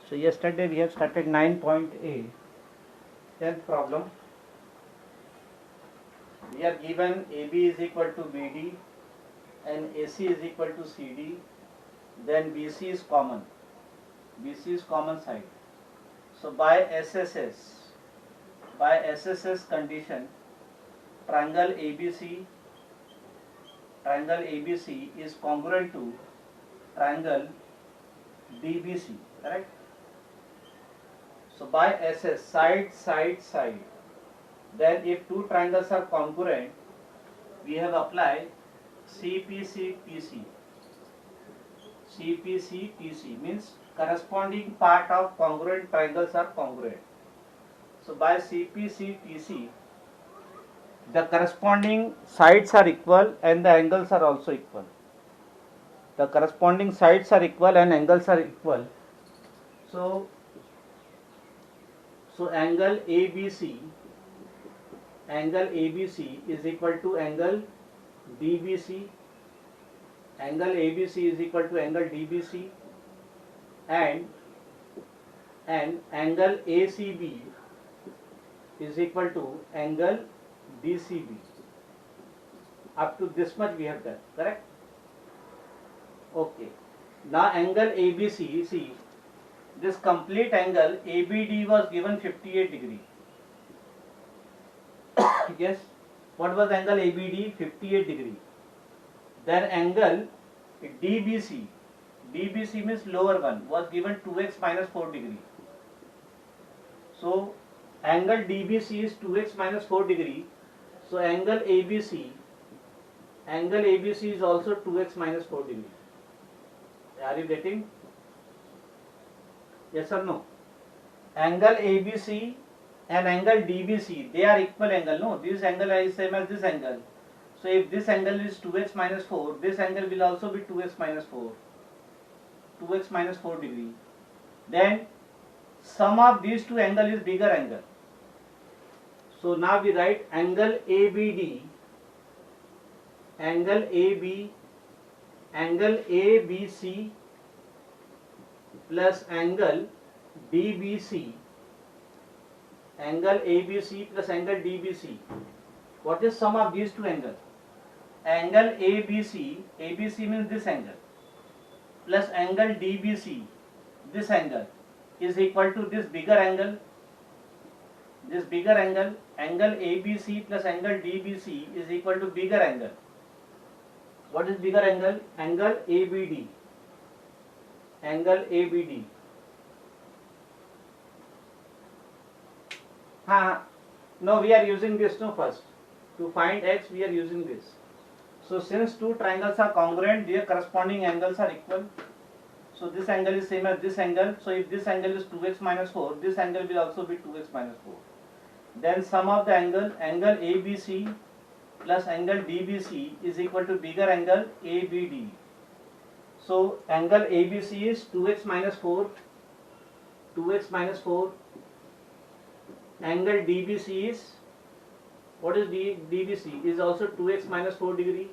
So yesterday we have started 9.a. 10th problem. We are given AB is equal to BD and AC is equal to CD. Then BC is common. BC is common side. So by SSS condition, triangle ABC is congruent to triangle DBC, correct? So by SS, side, then if two triangles are congruent, we have applied CPC means corresponding part of congruent triangles are congruent. So by CPC, the corresponding sides are equal and the angles are also equal. The corresponding sides are equal and angles are equal. So angle ABC is equal to angle DBC. Angle ABC is equal to angle DBC, and angle ACB is equal to angle DCB. Up to this much we have done, correct? Okay. Now angle ABC, see, this complete angle ABD was given 58 degree. Yes, what was angle ABD? 58 degree. Then angle DBC means lower one, was given 2x minus 4 degree. So angle DBC is 2x minus 4 degree. So angle ABC is also 2x minus 4 degree. Are you getting? Yes or no? Angle ABC and angle DBC, they are equal angle. No, this angle is same as this angle. So if this angle is 2x minus 4, this angle will also be 2x minus 4. 2x minus 4 degree. Then sum of these two angles is bigger angle. So now we write angle ABD, angle ABC plus angle DBC, angle ABC plus angle DBC. What is sum of these two angles? Angle ABC means this angle, plus angle DBC, this angle, is equal to this bigger angle. This bigger angle, angle ABC plus angle DBC is equal to bigger angle. What is bigger angle? Angle ABD. Angle ABD. No, we are using this no first. To find x, we are using this. So since two triangles are congruent, their corresponding angles are equal. So this angle is same as this angle. So if this angle is 2x minus 4, this angle will also be 2x minus 4. Then sum of the angle ABC plus angle DBC is equal to bigger angle ABD. So angle ABC is 2x minus 4. Angle DBC is, what is DBC? Is also 2x minus 4 degree.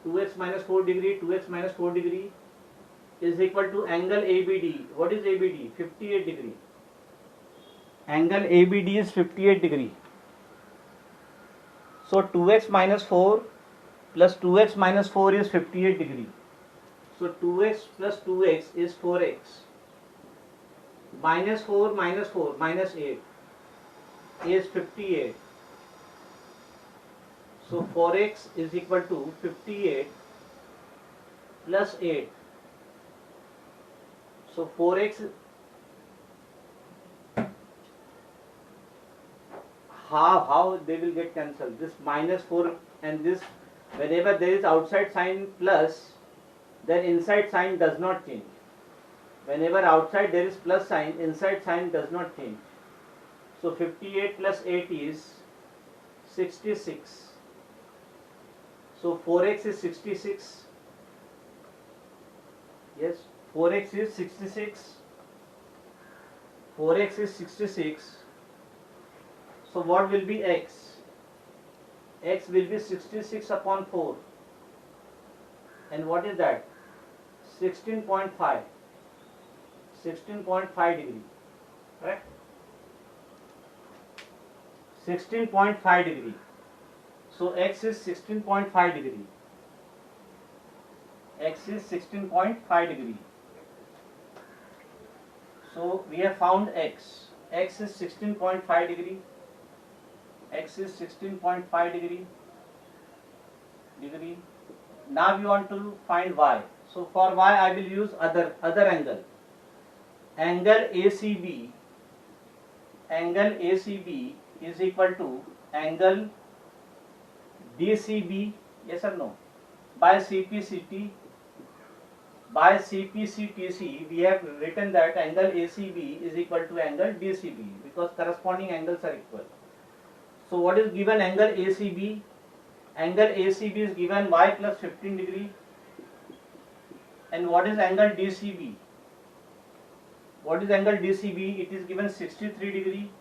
2x minus 4 degree is equal to angle ABD. What is ABD? 58 degree. Angle ABD is 58 degree. So 2x minus 4 plus 2x minus 4 is 58 degree. So 2x plus 2x is 4x. Minus 4 minus 8 is 58. So 4x is equal to 58 plus 8. So 4x, how they will get cancelled? This minus 4 and this, whenever there is outside sign plus, then inside sign does not change. Whenever outside there is plus sign, inside sign does not change. So 58 plus 8 is 66. So 4x is 66. Yes, 4x is 66. 4x is 66. So what will be x? X will be 66 upon 4. And what is that? 16.5. 16.5 degree, correct? 16.5 degree. So x is 16.5 degree. X is 16.5 degree. So we have found x. X is 16.5 degree. X is 16.5 degree. Now we want to find y. So for y I will use other angle. Angle ACB. Angle ACB is equal to angle DCB. Yes or no? By CPCT. By CPCTC we have written that angle ACB is equal to angle DCB because corresponding angles are equal. So what is given angle ACB? Angle ACB is given y plus 15 degree. And what is angle DCB? What is angle DCB? It is given 63 degree.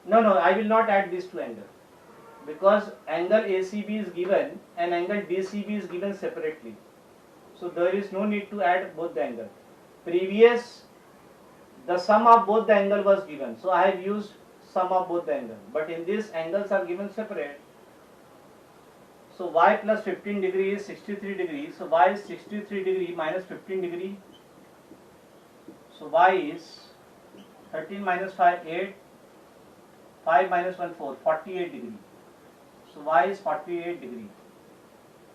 No, I will not add these two angles because angle ACB is given and angle DCB is given separately. So there is no need to add both the angles. Previous, the sum of both the angle was given. So I have used sum of both the angles. But in this angles are given separate. So y plus 15 degree is 63 degree. So y is 63 degree minus 15 degree. So y is 13 minus 5, 8. 5 minus 1, 4, 48 degree. So y is 48 degree.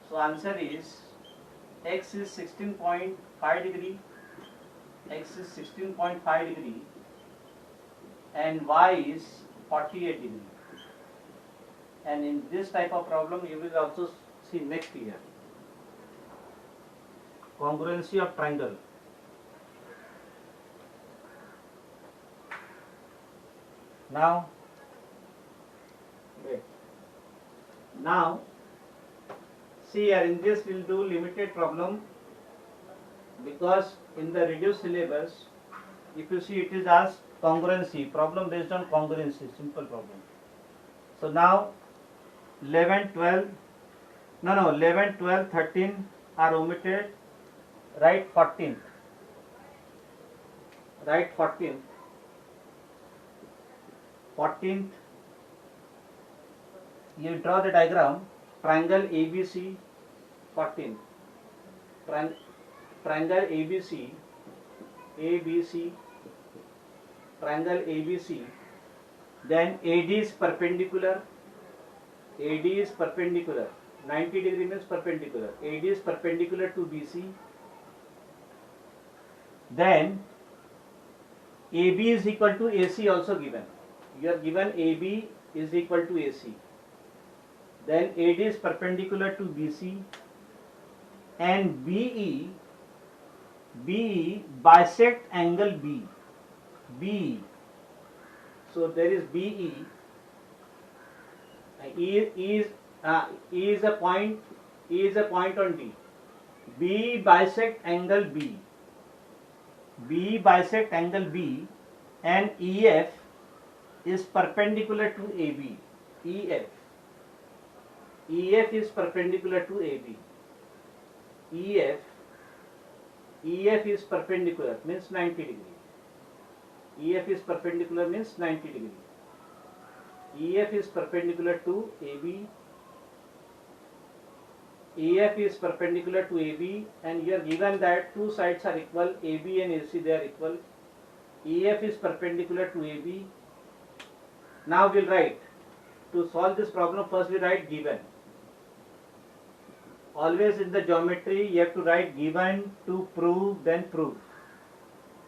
So answer is x is 16.5 degree. X is 16.5 degree. And y is 48 degree. And in this type of problem you will also see next year. Congruency of triangle. Now see here, in this we will do limited problem because in the reduced syllabus if you see it is asked congruency, problem based on congruency, simple problem. So now 11, 12, 13 are omitted, write 14th. Write 14th. 14th, you draw the diagram, triangle ABC, 14th. Triangle ABC, triangle ABC, then AD is perpendicular, 90 degree means perpendicular, AD is perpendicular to BC, then AB is equal to AC also given. You are given AB is equal to AC. Then AD is perpendicular to BC and BE bisect angle BE. So there is BE. E is a point on D. B bisect angle B. B bisect angle B and EF is perpendicular to AB. EF is perpendicular to AB. EF is perpendicular means 90 degree. EF is perpendicular means 90 degree. EF is perpendicular to AB. EF is perpendicular to AB and you are given that two sides are equal, AB and AC they are equal. EF is perpendicular to AB. Now we will write, to solve this problem first we write given. Always in the geometry you have to write given to prove then prove.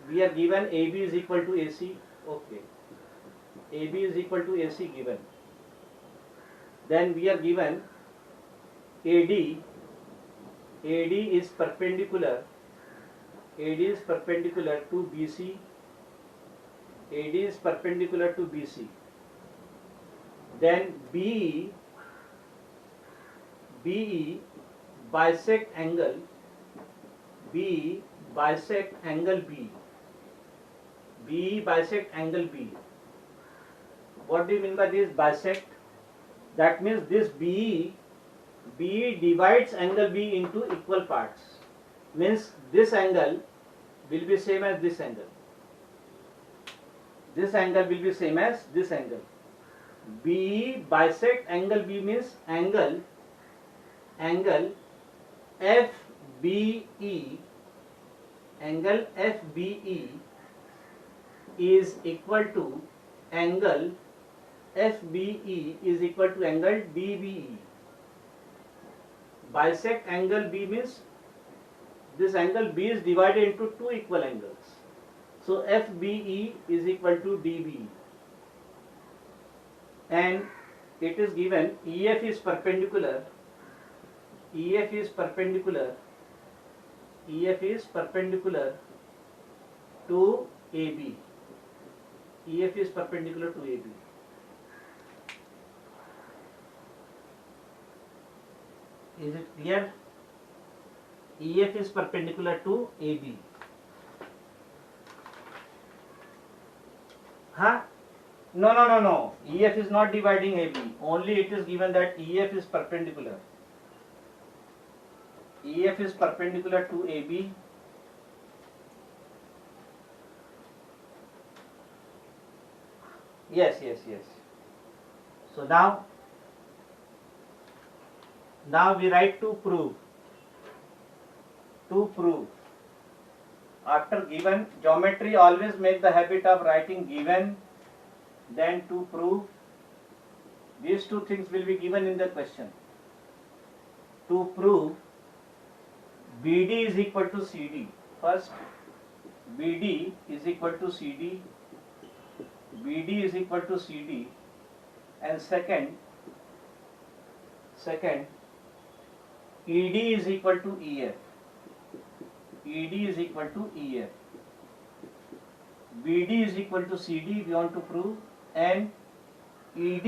We are given AB is equal to AC, okay. AB is equal to AC given. Then we are given AD is perpendicular to BC. AD is perpendicular to BC. Then BE bisect angle B. BE bisect angle B. What do you mean by this bisect? That means this BE divides angle B into equal parts. means this angle will be same as this angle. This angle will be same as this angle. BE bisect angle B means angle FBE, angle FBE is equal to angle FBE is equal to angle DBE. Bisect angle B means this angle B is divided into two equal angles. So FBE is equal to DBE. And it is given EF is perpendicular to AB. EF is perpendicular to AB. Is it clear? EF is perpendicular to AB. Huh? No. EF is not dividing AB. Only it is given that EF is perpendicular. EF is perpendicular to AB. Yes. So now we write to prove. After given, geometry always make the habit of writing given, then to prove. These two things will be given in the question. To prove BD is equal to CD. First, BD is equal to CD. BD is equal to CD. And second, ED is equal to EF. ED is equal to EF. BD is equal to CD we want to prove, and ED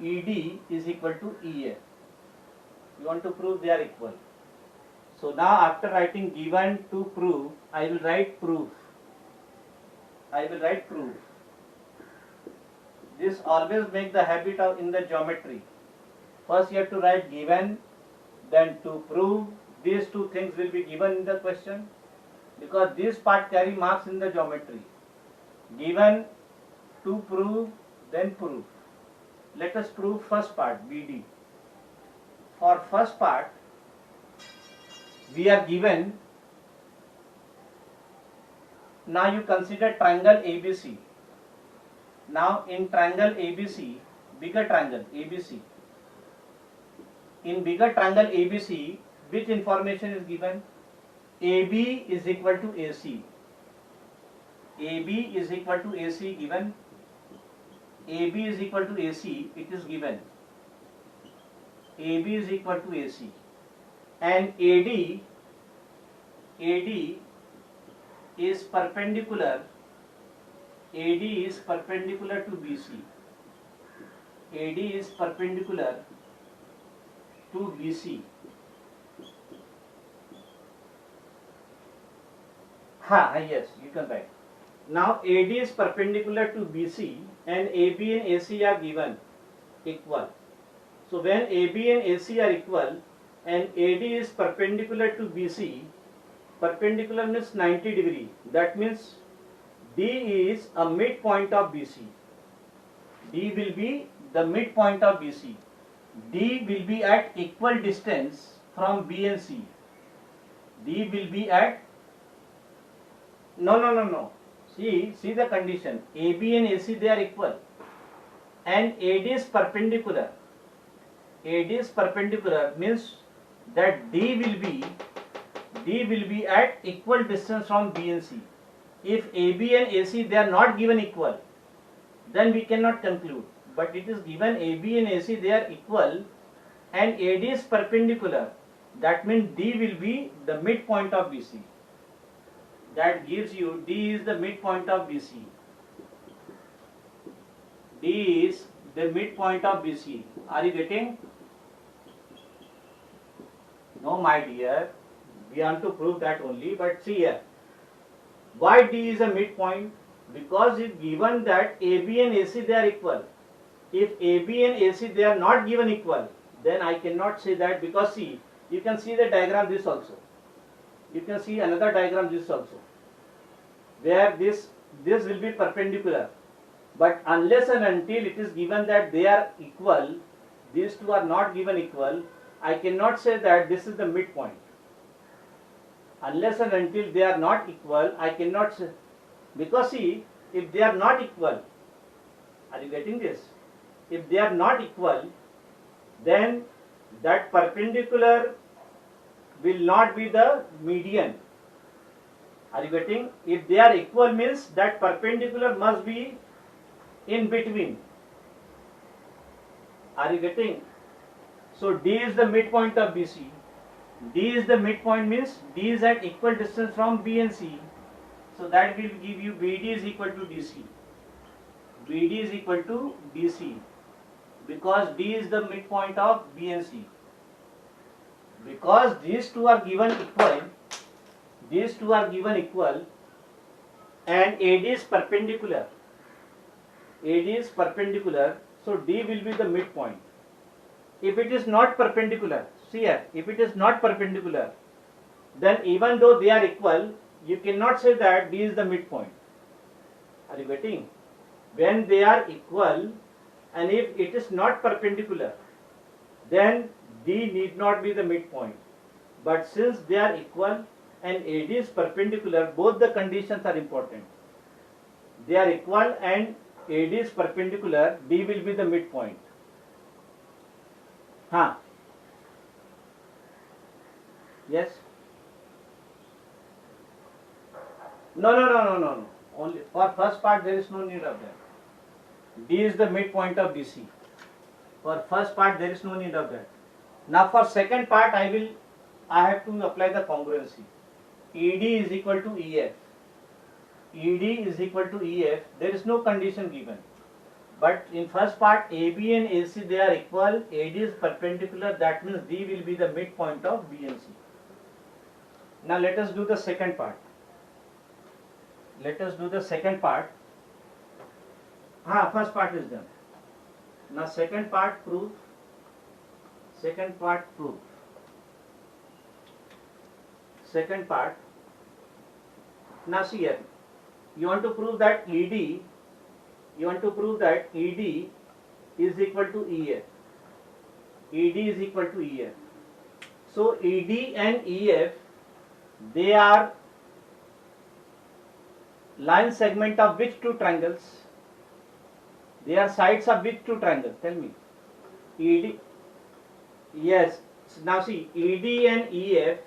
is equal to EF. We want to prove they are equal. So now after writing given to prove, I will write proof. This always make the habit of in the geometry. First you have to write given, then to prove. These two things will be given in the question because this part carry marks in the geometry. Given, to prove, then proof. Let us prove first part, BD. For first part, we are given. Now you consider triangle ABC. Now in triangle ABC, bigger triangle ABC. In bigger triangle ABC, which information is given? AB is equal to AC. AB is equal to AC given. AB is equal to AC, it is given. AB is equal to AC. And AD is perpendicular. AD is perpendicular to BC. AD is perpendicular to BC. Yes, you can write. Now AD is perpendicular to BC and AB and AC are given equal. So when AB and AC are equal and AD is perpendicular to BC, perpendicular means 90 degree. That means D is a midpoint of BC. D will be the midpoint of BC. D will be at equal distance from B and C. D will be at No. See the condition. AB and AC they are equal, and AD is perpendicular. AD is perpendicular means that D will be at equal distance from B and C. If AB and AC they are not given equal, then we cannot conclude. But it is given AB and AC they are equal, and AD is perpendicular. That means D will be the midpoint of BC. That gives you D is the midpoint of BC. D is the midpoint of BC. Are you getting? No, my dear. We want to prove that only. But see here. Why D is a midpoint? Because it given that AB and AC they are equal. If AB and AC they are not given equal, then I cannot say that, because see, you can see the diagram this also. You can see another diagram this also, where this will be perpendicular, but unless and until it is given that they are equal, these two are not given equal, I cannot say that this is the midpoint. Unless and until they are not equal, I cannot say, because see, if they are not equal, are you getting this? If they are not equal, then that perpendicular will not be the median. Are you getting? If they are equal means that perpendicular must be in between. Are you getting? So D is the midpoint of BC. D is the midpoint means D is at equal distance from B and C. So that will give you BD is equal to DC. BD is equal to DC, because D is the midpoint of B and C. Because these two are given equal, and AD is perpendicular. AD is perpendicular, so D will be the midpoint. If it is not perpendicular, see here, if it is not perpendicular, then even though they are equal, you cannot say that D is the midpoint. Are you getting? When they are equal, and if it is not perpendicular, then D need not be the midpoint. But since they are equal and AD is perpendicular, both the conditions are important. They are equal and AD is perpendicular, D will be the midpoint. Yes? No. Only for first part there is no need of that. D is the midpoint of BC. For first part there is no need of that. Now for second part I have to apply the congruency. ED is equal to EF. ED is equal to EF. There is no condition given. But in first part AB and AC they are equal. AD is perpendicular. That means D will be the midpoint of B and C. Now let us do the second part. First part is done. Now second part proof. Second part. Now see here. You want to prove that ED is equal to EF. ED is equal to EF. So ED and EF, they are line segment of which two triangles? They are sides of which two triangles? Tell me. ED. Yes. Now see, ED and EF,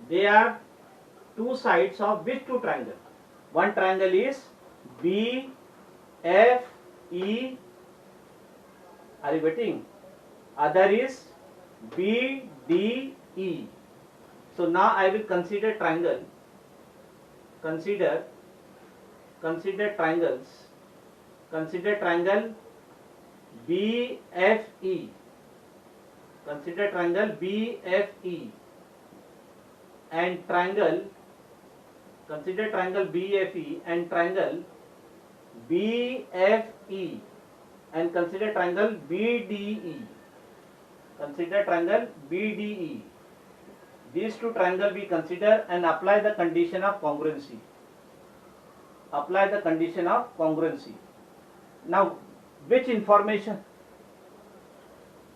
they are two sides of which two triangles? One triangle is BFE. Are you getting? Other is BDE. So now I will consider triangle. Consider triangles. Consider triangle BFE. Consider triangle BFE and triangle. Consider triangle BFE and triangle BFE and consider triangle BDE. Consider triangle BDE. These two triangles we consider and apply the condition of congruency. Apply the condition of congruency. Now, which information?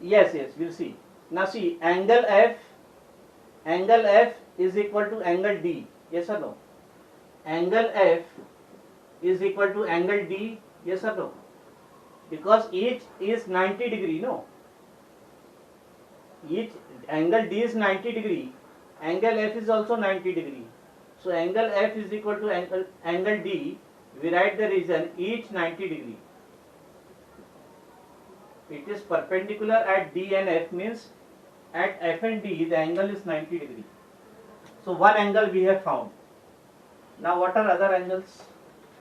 Yes, we'll see. Now see, angle F is equal to angle D. Yes or no? Angle F is equal to angle D. Yes or no? Because each is 90 degree, no? Each angle D is 90 degree. Angle F is also 90 degree. So angle F is equal to angle D. We write the reason each 90 degree. It is perpendicular at D and F, means at F and D the angle is 90 degree. So one angle we have found. Now what are other angles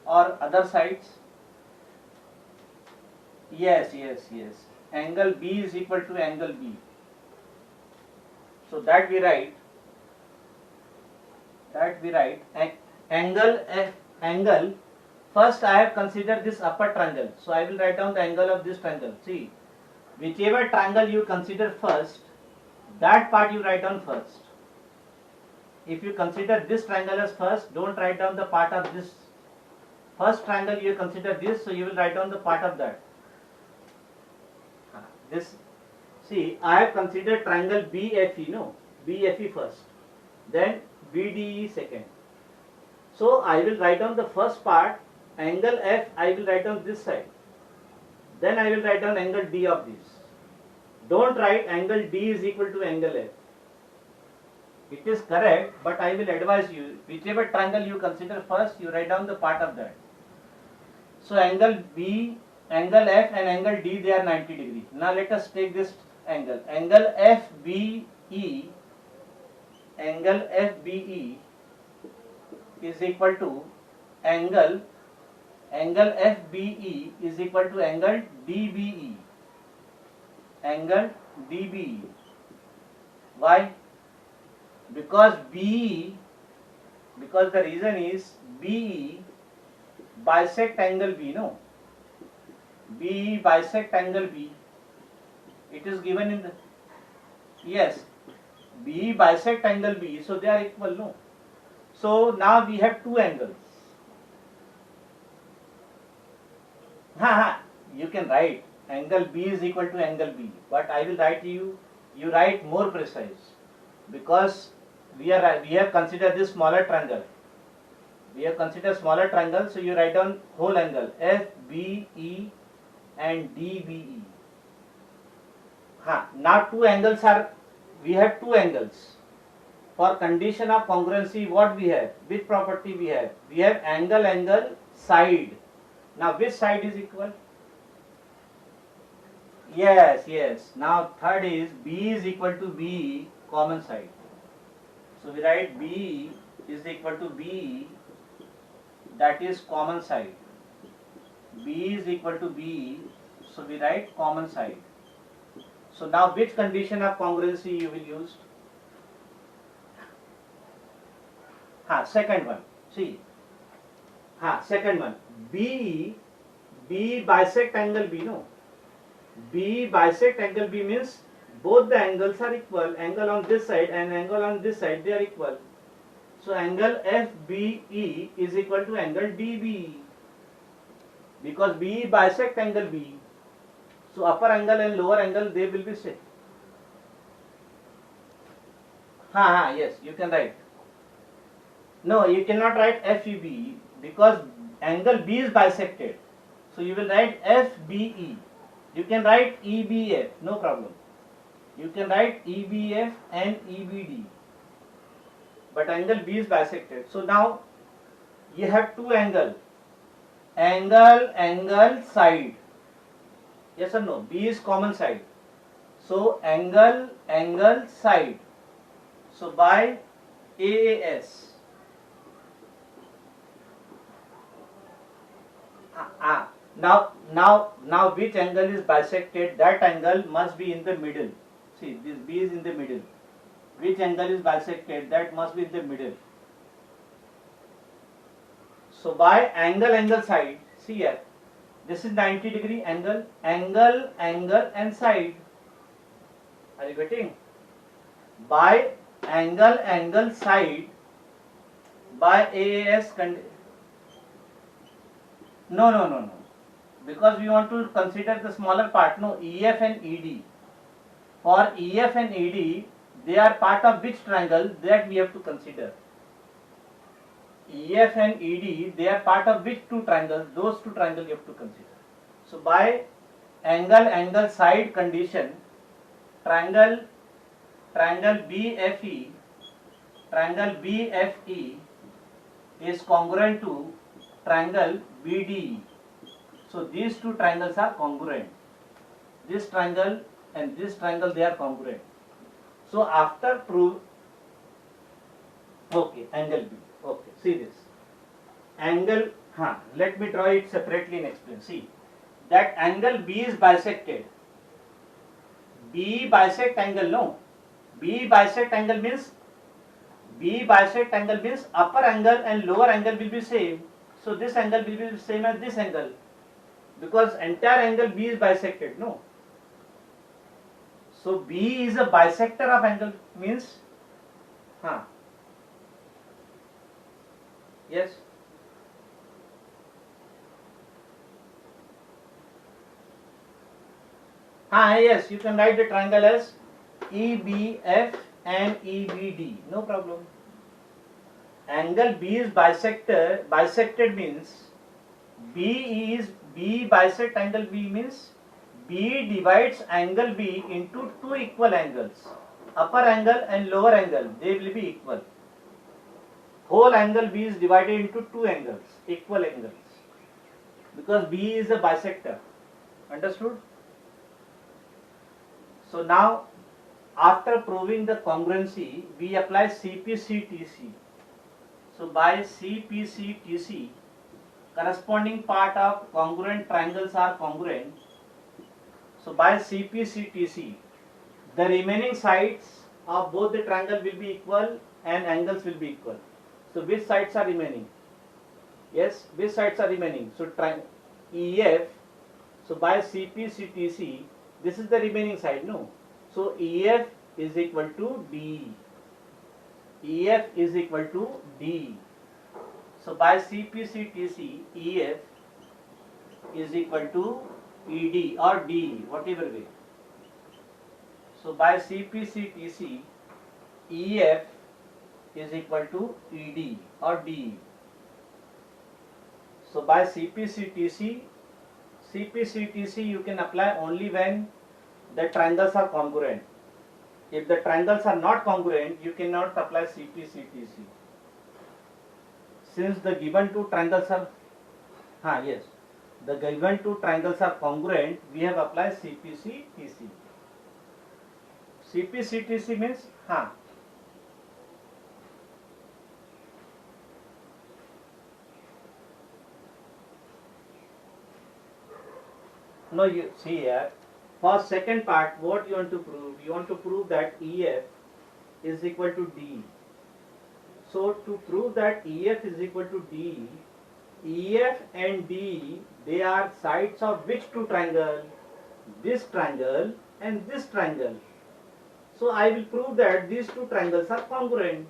or other sides? Yes. Angle B is equal to angle B. So that we write angle. First I have considered this upper triangle. So I will write down the angle of this triangle. See, whichever triangle you consider first, that part you write down first. if you consider this triangle as first, don't write down the part of this first triangle. You consider this, so you will write down the part of that. This, see, I have considered triangle BFE, no, BFE first, then BDE second. So I will write down the first part, angle F, I will write down this side. Then I will write down angle D of this. Don't write angle D is equal to angle F. It is correct, but I will advise you, whichever triangle you consider first, you write down the part of that. So angle B, angle F and angle D, they are 90 degree. Now let us take this angle. Angle FBE, angle FBE is equal to angle FBE is equal to angle DBE. Angle DBE. Why? Because BE, because the reason is BE bisect angle B, no? BE bisect angle B. It is given in the, yes, BE bisect angle B, so they are equal, no? So now we have two angles. You can write angle B is equal to angle B, but I will write you write more precise, because we have considered this smaller triangle. We have considered smaller triangle, so you write down whole angle FBE and DBE. Now two angles are, we have two angles. For condition of congruency, what we have? Which property we have? We have angle, side. Now which side is equal? Yes. Now third is B is equal to B, common side. So we write B is equal to B, that is common side. B is equal to B, so we write common side. So now which condition of congruency you will use? Second one. See. Second one. B bisect angle B, no? B bisect angle B means both the angles are equal. Angle on this side and angle on this side, they are equal. So angle FBE is equal to angle DBE. Because B bisect angle B, so upper angle and lower angle, they will be same. Yes, you can write. No, you cannot write FEB because angle B is bisected. So you will write FBE. You can write EBF, no problem. You can write EBF and EBD. But angle B is bisected. So now you have two angles. Angle, side. Yes or no? B is common side. So angle, side. So by AAS. Now which angle is bisected? That angle must be in the middle. See, this B is in the middle. Which angle is bisected? That must be in the middle. So by angle, side, see here, this is 90 degree angle, and side. Are you getting? By angle, side, by AAS condition. No. Because we want to consider the smaller part. No, EF and ED. For EF and ED, they are part of which triangle? That we have to consider. EF and ED, they are part of which two triangles? Those two triangles you have to consider. So by angle, side condition, triangle BFE is congruent to triangle BDE. So these two triangles are congruent. This triangle and this triangle, they are congruent. So after prove, angle B. Okay, see this. Angle, let me draw it separately and explain. See, that angle B is bisected. B bisect angle, no. B bisect angle means upper angle and lower angle will be same. So this angle will be the same as this angle. Because entire angle B is bisected, no. So B is a bisector of angle means, Yes. Yes, you can write the triangle as EBF and EBD. No problem. Angle B is bisected. Bisected means B bisect angle B means B divides angle B into two equal angles. Upper angle and lower angle, they will be equal. Whole angle B is divided into two angles, equal angles. Because B is a bisector. Understood? So now, after proving the congruency, we apply CPC/TC. So by CPC/TC, corresponding part of congruent triangles are congruent. So by CPC/TC, the remaining sides of both the triangle will be equal and angles will be equal. So which sides are remaining? Yes, which sides are remaining? So EF. So by CPC/TC, this is the remaining side, no? So EF is equal to D. EF is equal to D. So by CPC/TC, EF is equal to ED or D, whatever way. So by CPC/TC, EF is equal to ED or D. So by CPC/TC you can apply only when the triangles are congruent. If the triangles are not congruent, you cannot apply CPC/TC. Since the given two triangles are, the given two triangles are congruent, we have applied CPC/TC. CPC/TC means, no, you see here, for second part, what you want to prove? You want to prove that EF is equal to D. So to prove that EF is equal to D, EF and D, they are sides of which two triangle? This triangle and this triangle. So I will prove that these two triangles are congruent.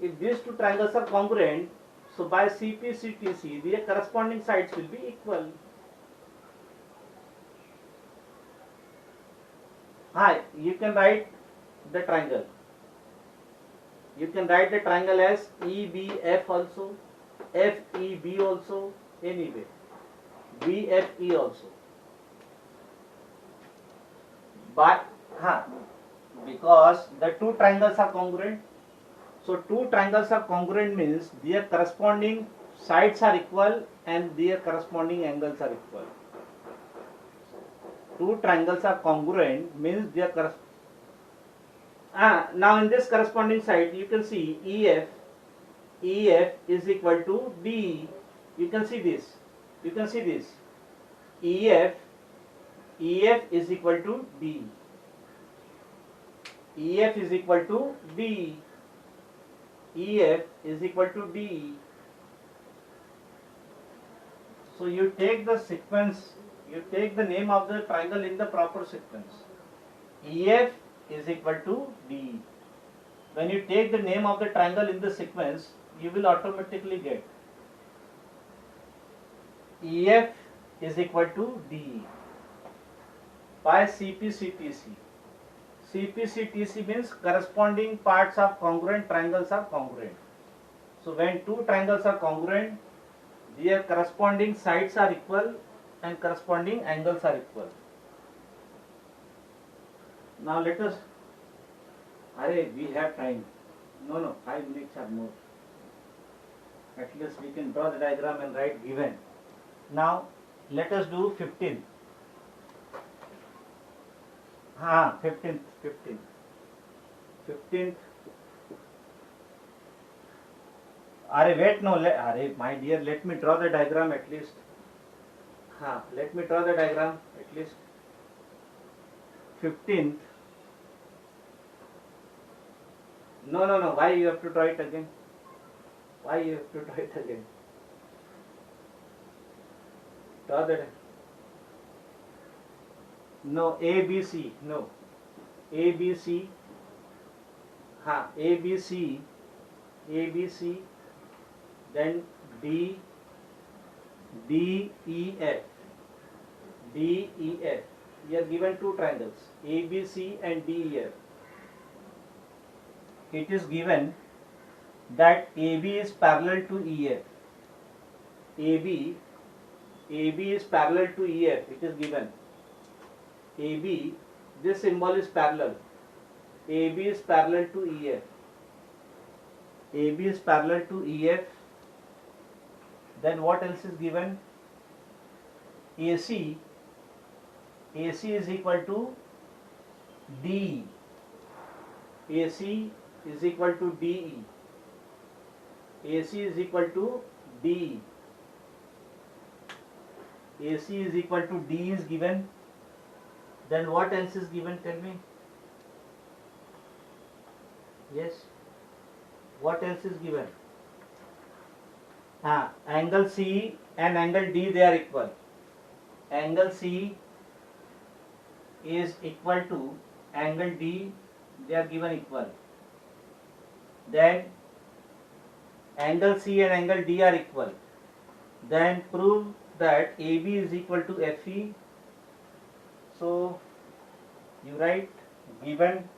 If these two triangles are congruent, so by CPC/TC, their corresponding sides will be equal. You can write the triangle. You can write the triangle as EBF also, FEB also, anyway, BFE also. But because the two triangles are congruent, so two triangles are congruent means their corresponding sides are equal and their corresponding angles are equal. Two triangles are congruent means their now in this corresponding side you can see EF is equal to D. You can see this. EF is equal to D. EF is equal to D. EF is equal to D. So you take the sequence, you take the name of the triangle in the proper sequence. EF is equal to D. When you take the name of the triangle in the sequence, you will automatically get EF is equal to D by CPC/TC. CPC/TC means corresponding parts of congruent triangles are congruent. So when two triangles are congruent, their corresponding sides are equal and corresponding angles are equal. Now let us, we have time. No, 5 minutes or more. At least we can draw the diagram and write given. Now let us do 15th. 15th. Wait, no, my dear, let me draw the diagram at least. Let me draw the diagram at least. 15th. No, why you have to draw it again? Draw the no, ABC, no. ABC, ABC, then D, DEF, DEF. We are given two triangles, ABC and DEF. It is given that AB is parallel to EF. AB is parallel to EF. It is given. AB, this symbol is parallel. AB is parallel to EF. AB is parallel to EF. Then what else is given? AC is equal to DE. AC is equal to DE. AC is equal to DE. AC is equal to D is given. Then what else is given? Tell me. Yes. What else is given? Angle C and angle D, they are equal. Angle C is equal to angle D, they are given equal. Then angle C and angle D are equal. Then prove that AB is equal to FE. So you write given.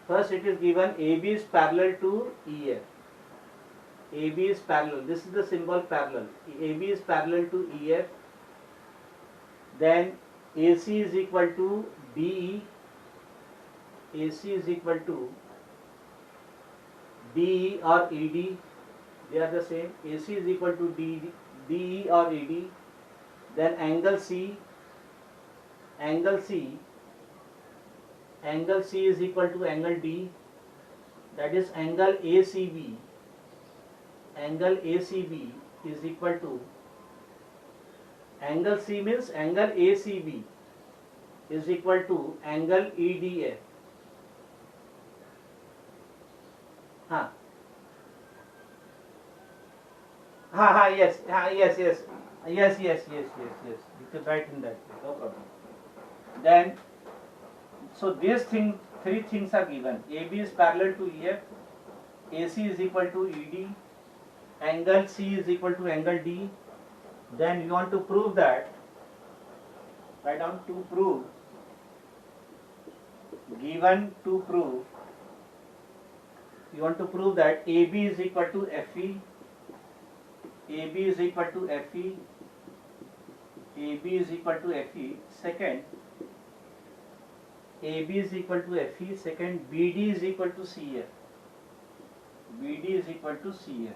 First it is given AB is parallel to EF. AB is parallel. This is the symbol parallel. AB is parallel to EF. Then AC is equal to DE. AC is equal to DE or ED. They are the same. AC is equal to DE or ED. Then angle C is equal to angle D, that is angle ACB. Angle ACB is equal to angle C means angle ACB is equal to angle EDF. Yes. You can write in that way, no problem. Then, so these three things are given. AB is parallel to EF, AC is equal to ED, angle C is equal to angle D. Then you want to prove that, write down to prove, given to prove, you want to prove that AB is equal to FE, AB is equal to FE, AB is equal to FE. Second, AB is equal to FE. Second, BD is equal to CF. BD is equal to CF.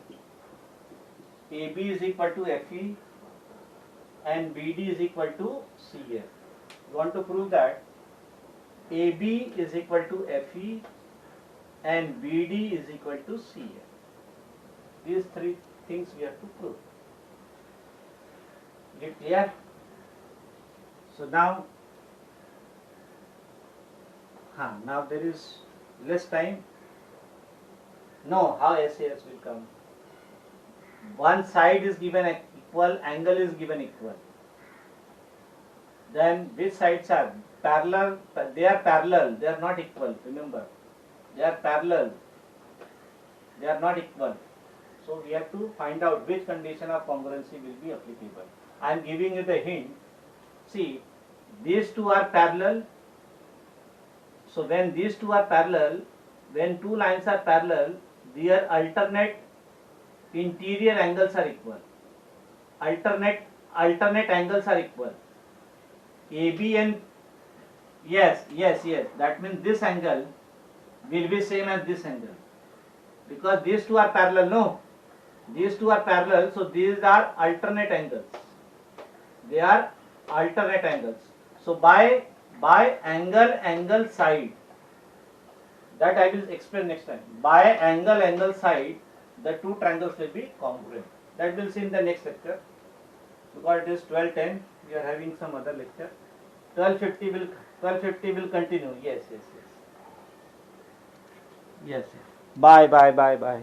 AB is equal to FE and BD is equal to CF. You want to prove that AB is equal to FE and BD is equal to CF. These three things we have to prove. Is it clear? So now there is less time. No, how SAS will come? One side is given equal, angle is given equal. Then which sides are parallel? They are parallel, they are not equal. Remember, they are parallel, they are not equal. So we have to find out which condition of congruency will be applicable. I am giving you the hint. See, these two are parallel. So when these two are parallel, when two lines are parallel, their alternate interior angles are equal. Alternate angles are equal. AB and yes. That means this angle will be same as this angle, because these two are parallel. No, these two are parallel. So these are alternate angles. They are alternate angles. So by angle side, that I will explain next time. By angle side, the two triangles will be congruent. That we'll see in the next lecture, because it is 12:10. We are having some other lecture. 12:50 will continue. Yes. Bye.